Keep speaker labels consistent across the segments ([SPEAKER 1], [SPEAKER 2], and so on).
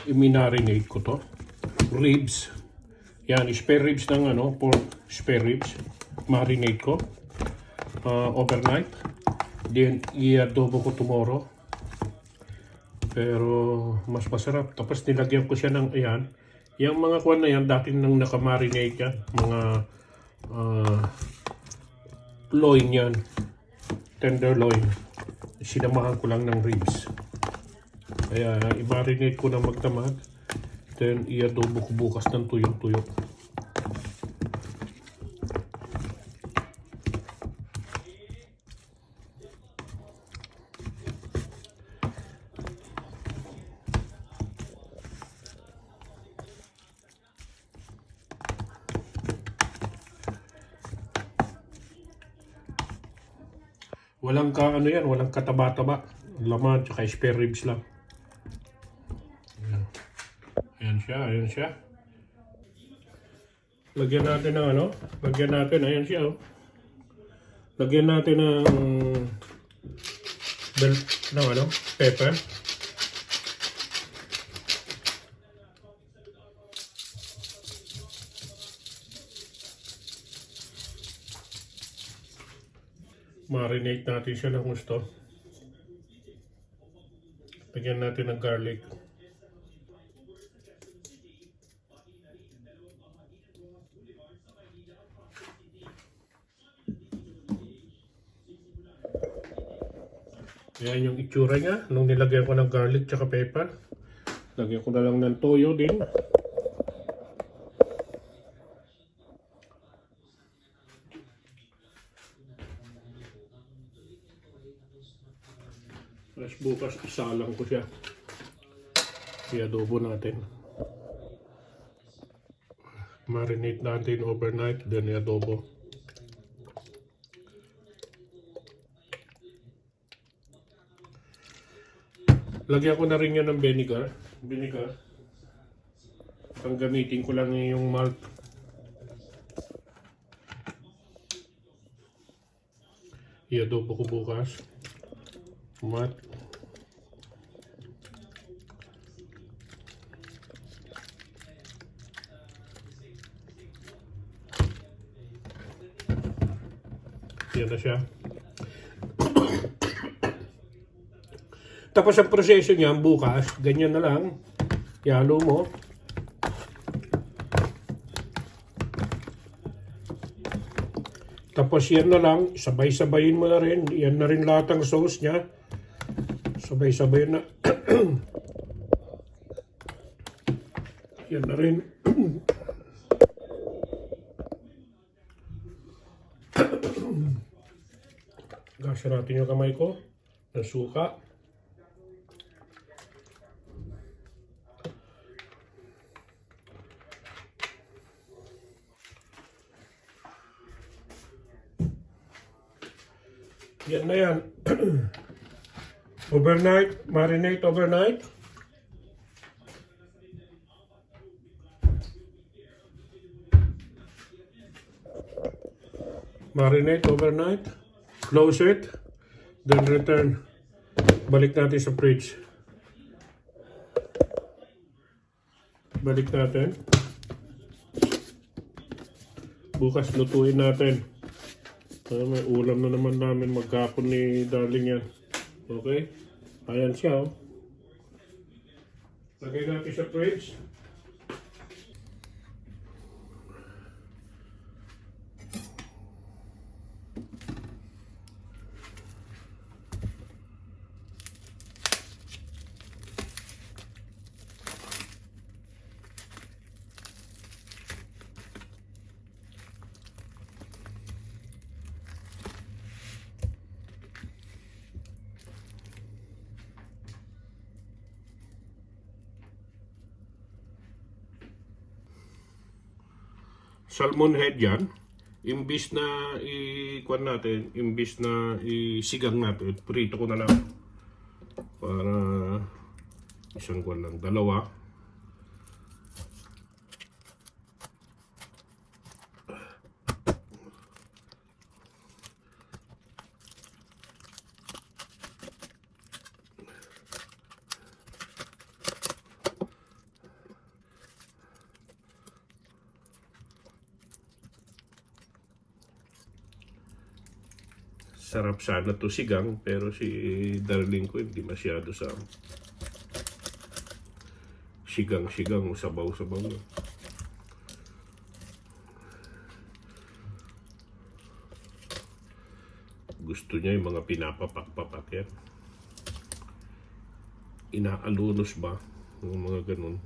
[SPEAKER 1] i-marinate ko to. Ribs. Yan, spare ribs ng pork spare ribs. Marinate ko overnight. Then, i-adobo ko tomorrow. Pero, mas masarap. Tapos, nilagyan ko siya ng, ayan. Yung mga kuwan na yan, dati nang nakamarinate yan. Mga loin yan. Tenderloin. Sinamahan ko lang ng ribs. Kaya, i-marinate ko na magdamag. Then, i-adobo ko bukas ng tuyok-tuyok. Walang walang kataba-taba. Laman, tsaka spare ribs lang. Ayan siya. Lagyan natin ng ayan siya. Lagyan natin ng pepper. Marinate natin siya ng gusto. Lagyan natin ng garlic. Yan yung itsura niya nung nilagyan ko ng garlic tsaka pepper. Lagyan ko na lang ng toyo din. Tapos bukas isalang ko siya. I-adobo natin. Marinate natin overnight, then i-adobo. Lagyan ko na rin yan ng vinegar. Ang gamitin ko lang yung malt. I-adobo ko bukas. Malt. Yan na siya. Tapos ang proseso niya bukas, ganyan na lang. Ihalo mo. Tapos yan na lang, sabay-sabayin mo na rin. Yan na rin lahat ng sauce niya. Sabay-sabay na. Yan na rin. Gasya natin yung kamay ko ng suka. Yan na yan. Overnight, marinate overnight. Marinate overnight. Close it. Then return. Balik natin sa fridge. Balik natin. Bukas lutuin natin. May ulam na naman namin magkapon ni darling yan. Okay? Ayan siya. Lagay natin sa fridge. Salmon head yan. Imbis na i-kuan natin, imbis na isigang natin, prito ko na lang. Para isang kuan lang, dalawa. Sarap sana to sigang, pero si darling ko hindi masyado sa sigang-sigang, sabaw-sabaw. Gusto niya yung mga pinapapak-papak yan. Inaalunos ba? Yung mga ganun.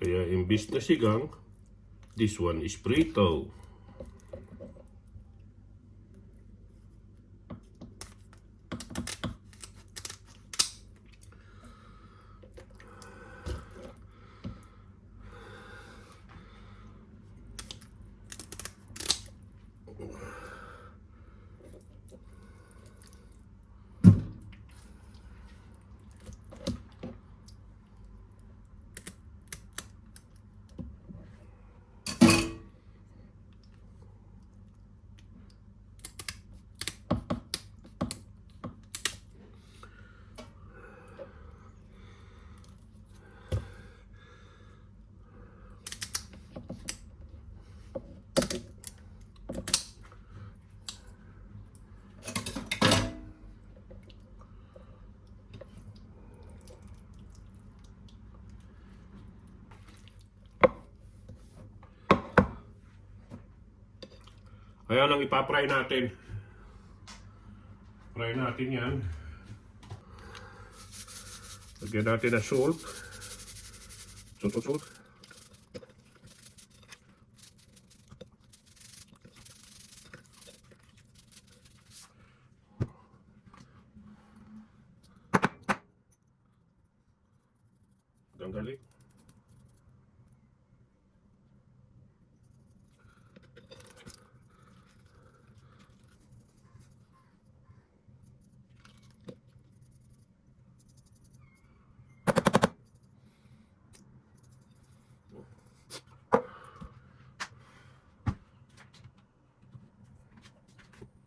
[SPEAKER 1] Kaya imbis na sigang, this one is prito. Kaya lang ipapry natin. Fry natin yan. Lagyan natin na salt. Salt. Garlic.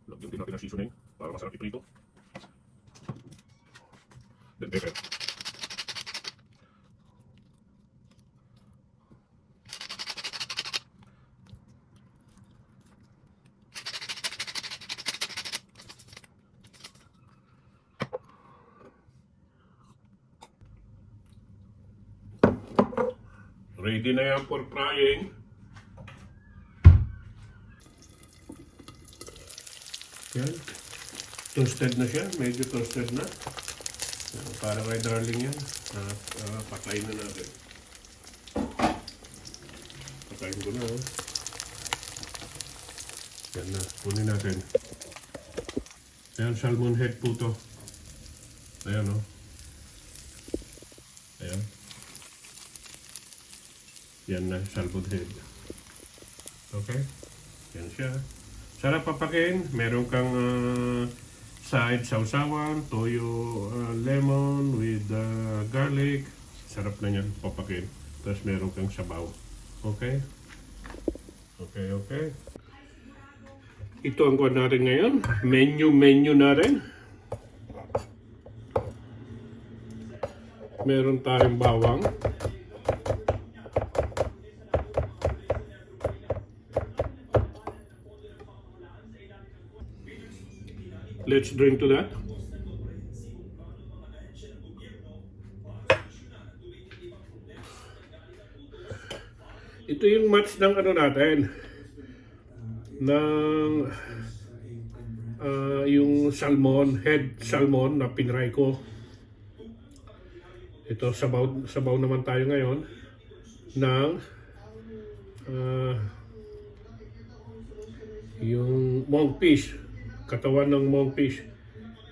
[SPEAKER 1] Lagyan din natin ang seasoning para masarap iprito. Then pepper. Ready na yan for frying. Yan. Toasted na siya. Medyo toasted na. Para kay darling yan. Patayin na natin. Patayin ko na. Yan na. Kunin natin. Ayan, salmon head po to. Ayan o. Ayan. Yan na, salmon head. Okay? Yan siya. Sarap papakin. Meron kang side sausawan, toyo, lemon with garlic. Sarap na yan papakin. Tapos meron kang sabaw. Okay? Okay. Ito ang kuha natin ngayon. Menu natin. Meron tayong bawang. Let's drink to that. Ito yung match ng ano natin. Ng yung head salmon na pinray ko. Ito, sabaw naman tayo ngayon ng yung monkfish. Katawan ng monkfish.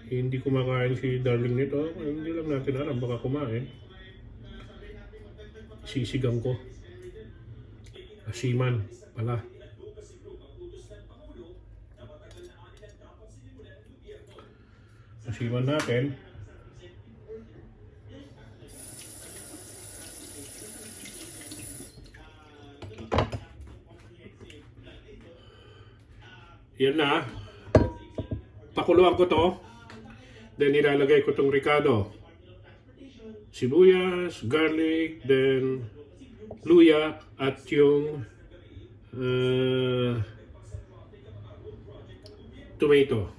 [SPEAKER 1] Hindi kumakain si darling nito. Hindi lang natin alam, baka kumain. sisigang ko. Asiman pala. Asiman natin. Yan na. Pakuluan ko to. Then ilalagay ko tong ricado. Sibuyas, garlic, then luya at yung tomato.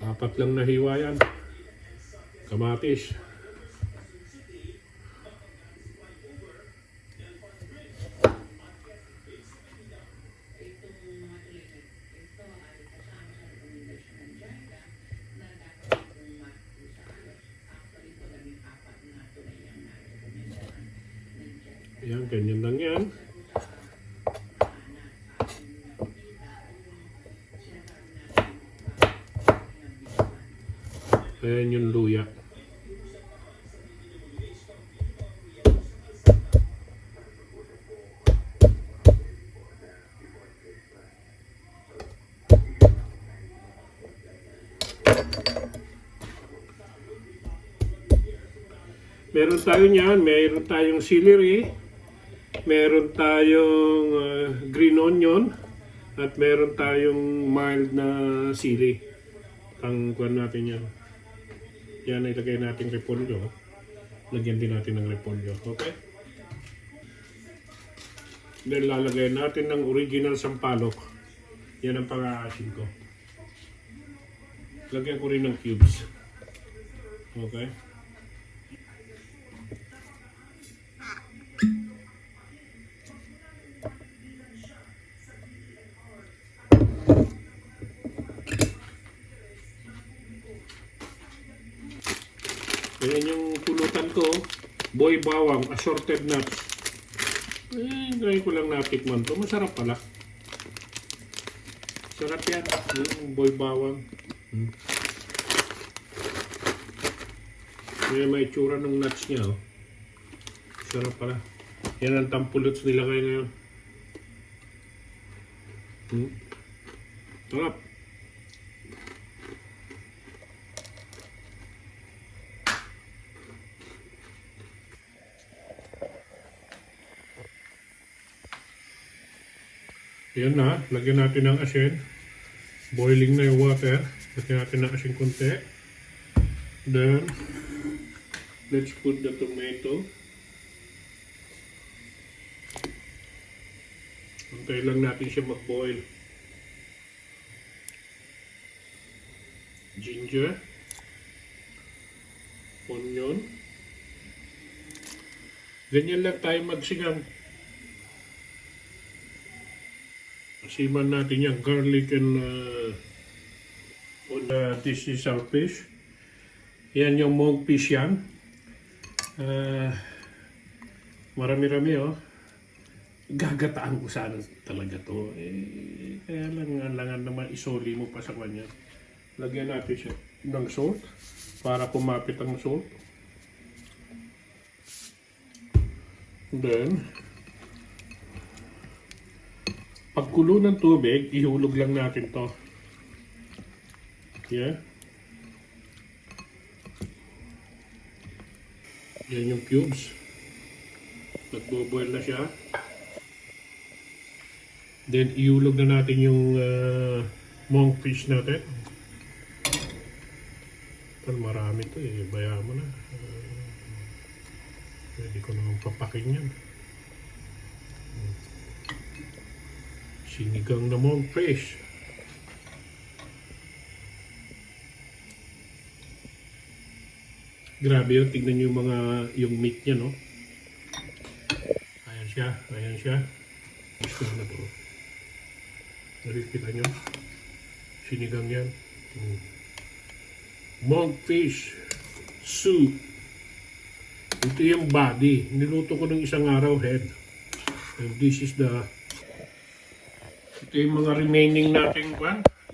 [SPEAKER 1] Apat lang na hiwa yan. Kamatis. Yan, ganyan lang yan. Ayan yung luya. Meron tayo niyan, meron tayong celery, meron tayong green onion, at meron tayong mild na sili. Ang kuwan natin yan. Yan, ilagay natin repolyo. Lagyan din natin ng repolyo. Okay? Then lalagay natin ng original sampalok. Yan ang pang-aasin ko. Lagyan ko rin ng cubes. Okay? Ayan yung pulutan ko, boy bawang, assorted nuts. Try ko lang natikman to. Masarap pala. Sarap yan. Boy bawang. May itsura ng nuts niya. Oh. Sarap pala. Yan ang tampulots nila kayo ngayon. Sarap. Yan na, lagyan natin ng asin. Boiling na yung water. Lagyan natin ng asin konti. Then, let's put the tomato. Antay lang natin siya mag-boil. Ginger. Onion. Ganyan lang tayo magsigang. Asiman natin yan, garlic and this is our fish. Yan yung mog fish yan. Marami-rami oh. Gagataan ko sana talaga to. Kaya lang naman isoli mo pa sa kanya. Lagyan natin siya ng salt para kumapit ang salt. Then, pagkulo ng tubig, ihulog lang natin to. Yeah. Yan yung cubes. Nagbo-boil na siya. Then, ihulog na natin yung monkfish natin. Pero marami to eh. Baya mo na. Pwede ko naman papakin yan. Sinigang na monkfish. Grabe yun, tignan nyo yung meat niya, no? Ayan siya, ayan siya. Gusto na to. Nakikita nyo? Sinigang yan. Monkfish soup. Ito yung body. Niluto ko ng isang araw, head. And this is the... Ito yung mga remaining nating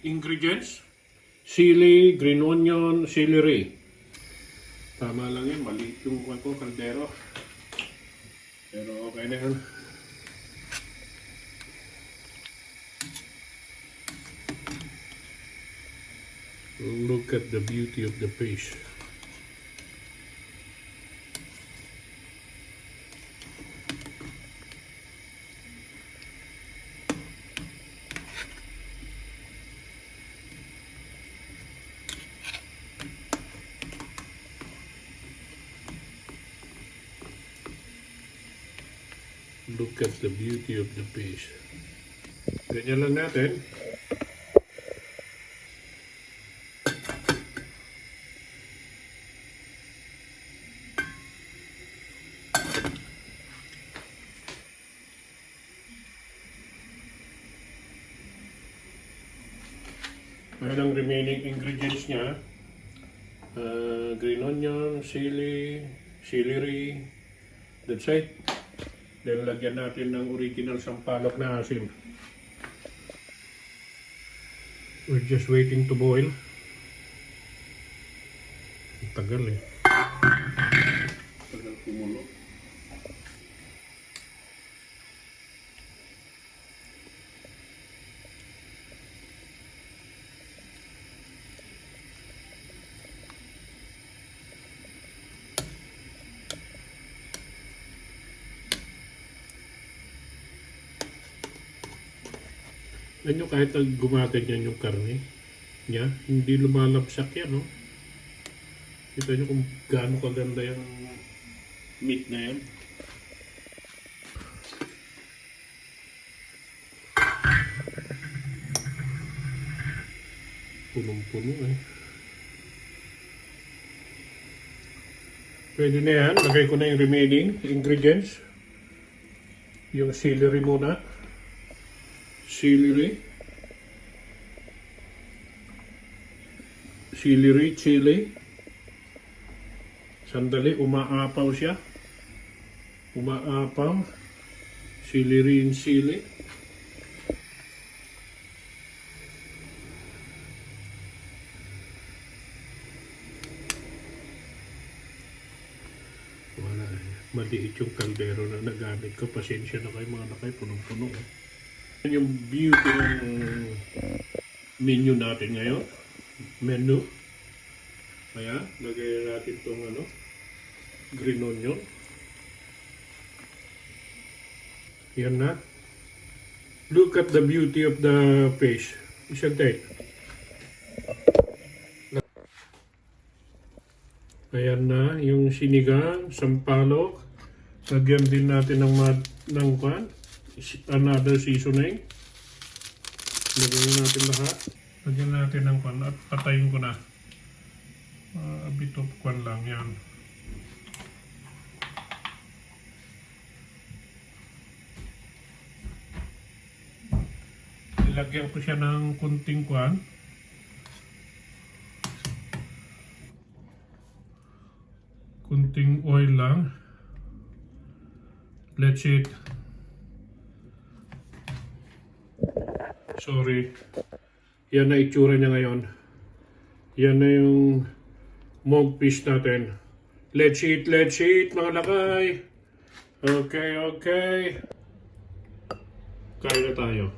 [SPEAKER 1] Ingredients: sili, green onion, celery. Tama lang yun, maliit yung kaldero. Pero okay na yun. Look at the beauty of the fish. Look at the beauty of the fish. Ganyan lang natin. Ayan ang remaining ingredients niya. Green onion, sili, celery. That's it. Then lagyan natin ng original sampalok na asin. We're just waiting to boil. Ang tagal eh. Tagal kumulo. Ano kahit gumaganyan yung karne niya, hindi lumalabsak yan, no? Kita nyo kung gaano kaganda yung meat na yan. Punong-puno eh. Pwede na yan. Lagay ko na yung remaining ingredients. Yung celery muna. Celery, chili. Sandali, umaapaw siya. Umaapaw. Celery and chili. Wala eh. Maliit yung kaldero na nagamit ko. Pasensya na kayo mga lakay. Punong-puno eh. Yung beauty ng menu natin ngayon. Menu. Kaya, lagay natin itong green onion. Yan na. Look at the beauty of the fish. Isn't it? Ayan na, yung sinigang, sampalok. Lagyan din natin ng another seasoning. Lagyan natin lahat. Lagyan natin ng kwan at patayin ko na. A bit of kwan lang yan. Ilagyan ko siya ng kunting kwan. Kunting oil lang. Let's eat. Sorry. Yan na itsura niya ngayon. Yan na yung monkfish natin. Let's eat mga lakay. Okay. Kain na tayo.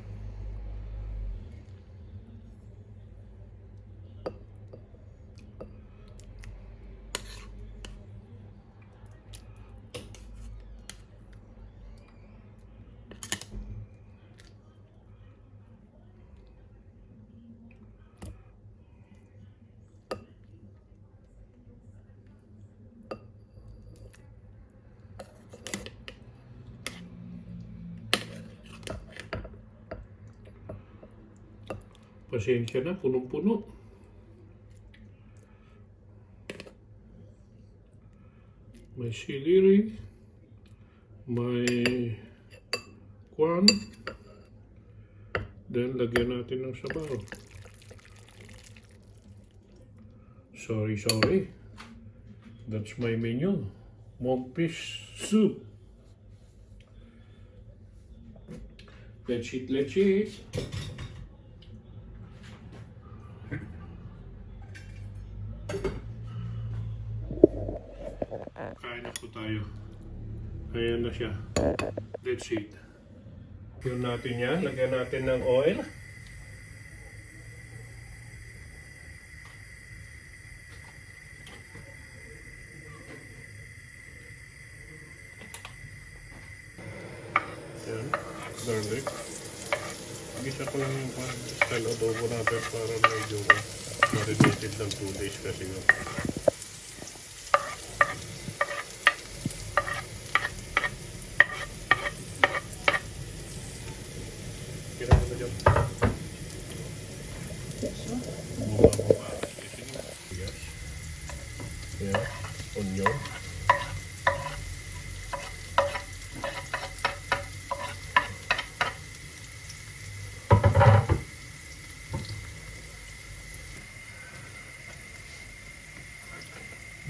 [SPEAKER 1] Pasensya na, punong-puno. May celery, may kwan, then lagyan natin ng sabaw. Sorry. That's my menu. Monkfish soup. Let's eat. Kain na po tayo. Ayan na siya. Let's eat. Yun natin yan. Lagyan natin ng oil. Ayan. Garlic. Gisa ko lang yung style adobo natin para medyo marinated ng 2 days kasi nga. Kira ko na dyan. Bunga-bunga. Yes. Yeah. Onion.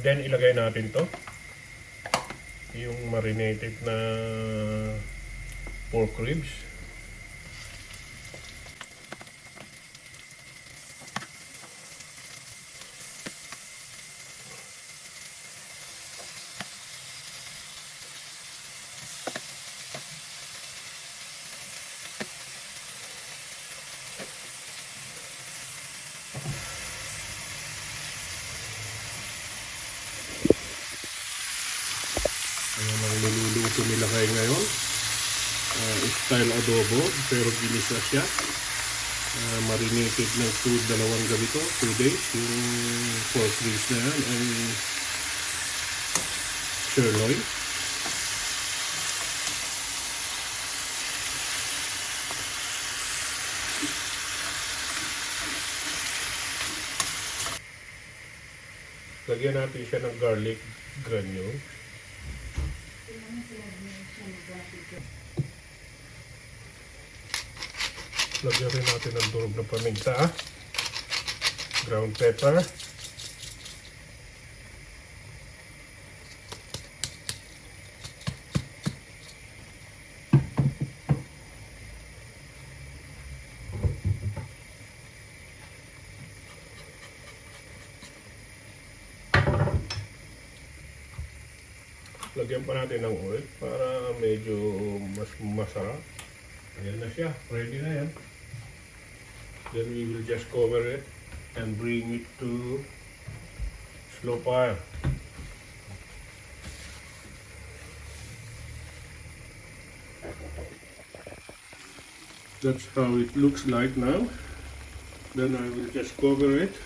[SPEAKER 1] Then ilagay natin to yung marinated na pork ribs. Ayan ang niluluto nila kayo ngayon. Style adobo, pero ginisa siya. Marinated ng 2 gabi to, 2 days. Yung pork ribs na yan and sirloin. Lagyan natin siya ng garlic granule. Lagyan rin natin ng durog na paminta, ground pepper, lagyan pa natin ng oil para medyo mas masarap. Ayan na siya, ready na yan. Then we will just cover it and bring it to slow fire. That's how it looks like now. Then I will just cover it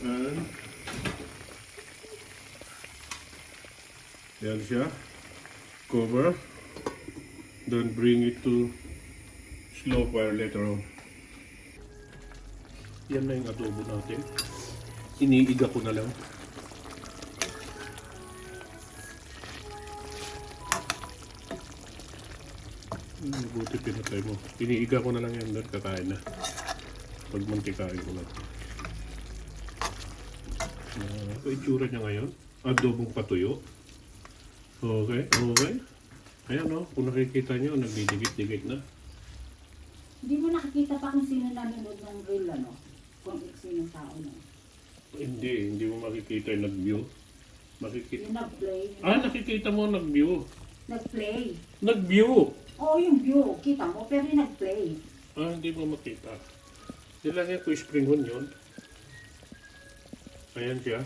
[SPEAKER 1] and yan siya, cover, then bring it to slow fire later on. Yan na yung adobo natin. Iniiga ko na lang. Buti pinatay mo. Iniiga ko na lang yan doon, kakain na. Pag mantikain ko lang. Ito itsura niya ngayon. Adobong patuyo. Okay, okay. Ayan o, kung nakikita nyo, nagdidikit-dikit na.
[SPEAKER 2] Hindi mo nakikita pa kung sino nanonood ng reel, ano? Kung sino tao na.
[SPEAKER 1] Hindi mo makikita yung nag-view. Makikita.
[SPEAKER 2] Yung nag-play.
[SPEAKER 1] Nakikita mo nag-view.
[SPEAKER 2] Nag-play.
[SPEAKER 1] Nag-view!
[SPEAKER 2] Oo, yung view. Kita mo, pero yung nag-play.
[SPEAKER 1] Hindi mo makita. Nilagay ko yung spring onion. Ayan siya.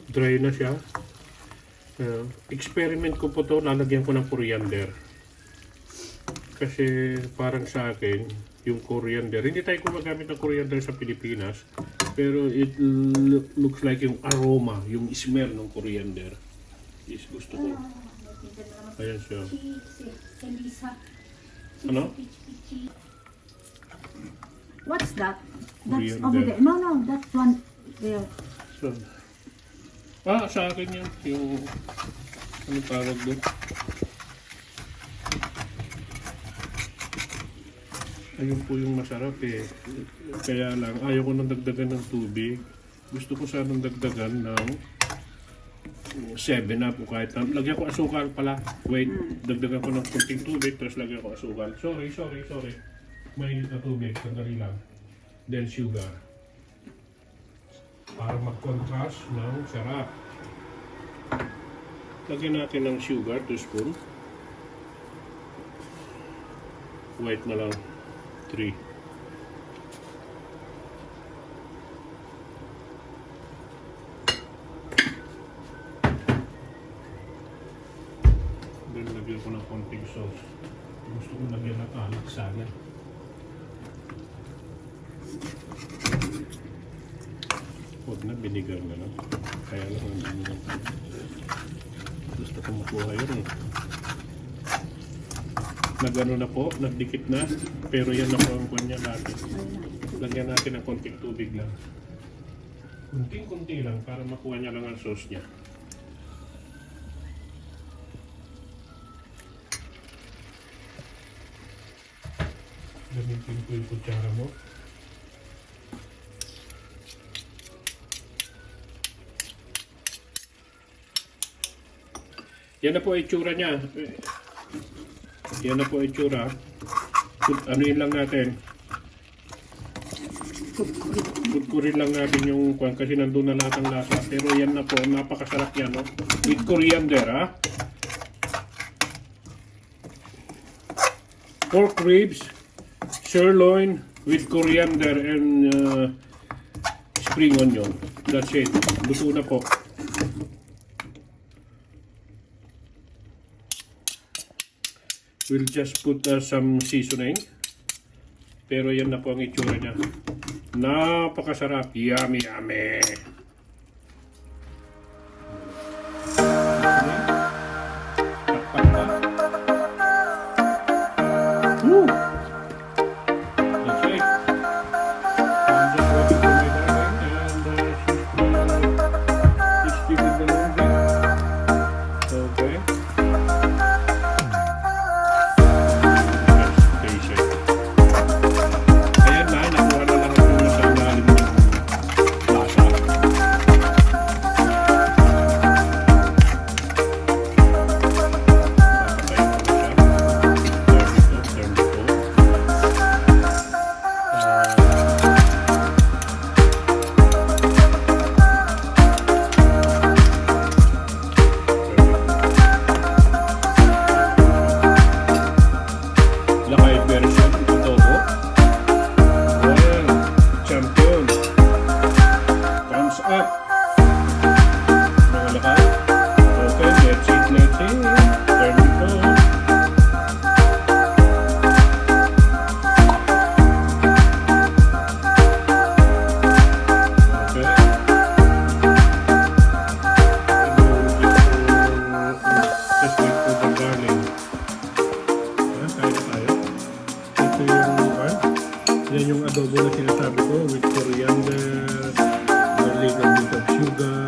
[SPEAKER 1] Dry na siya. Experiment ko po to, lalagyan ko ng coriander. Kasi parang sa akin, yung coriander, hindi tayo gumagamit ng coriander sa Pilipinas, pero it looks like yung aroma, yung smell ng coriander is gusto ko. Ayan siya. Ano?
[SPEAKER 2] What's that? That's
[SPEAKER 1] Coriander.
[SPEAKER 2] over there. No, that's one there.
[SPEAKER 1] So, sa akin yan, yung ano tawag doon? Ayun po yung masarap eh. Kaya lang, ayaw ko nang dagdagan ng tubig. Gusto ko sanang dagdagan ng 7 up o kahit na. Lagyan ko asukal pala. Wait, dagdagan ko ng kunting tubig, tapos lagyan ko asukal. Sorry. Mainit na tubig, sandali lang. Then sugar. Para mag-contrast ng sarap. Lagyan natin ng sugar, 2 spoon. White na lang, 3. Then lagyan ko ng konting sauce. Gusto ko lagyan ng alak sana. Huwag na, binigar na lang. Kaya lang, hindi na. Gusto ko makuha yun. Nag-ano na po, nagdikit na. Pero yan na po ang kanya natin. Lagyan natin ng konting tubig lang. Kunting-kunti lang para makuha niya lang ang sauce niya. Gamitin ko yung kutsara mo. Yan na po ang itsura niya. Yan na po ang itsura. Ano yun lang natin. Kutkurin lang natin yung kwan kasi nandun na lahat ang lasa. Pero yan na po, napakasarap yan, no? With coriander, ha? Pork ribs, sirloin with coriander and spring onion. That's it. Luto na po. We'll just put some seasoning. Pero yan na po ang itsura niya. Napakasarap. Yummy, yummy. Woo! That's it. I'm just waiting for my darling and she's still in the laundry. Okay. Lakay version, Adobo. Well, champion. Thumbs up. Mga lakay. Okay, let's eat, let's eat. There we go. Okay. Just wait for the garlic. Kaya tayo. Ito yan yung adobo na sinasabi ko with coriander, a little bit of sugar,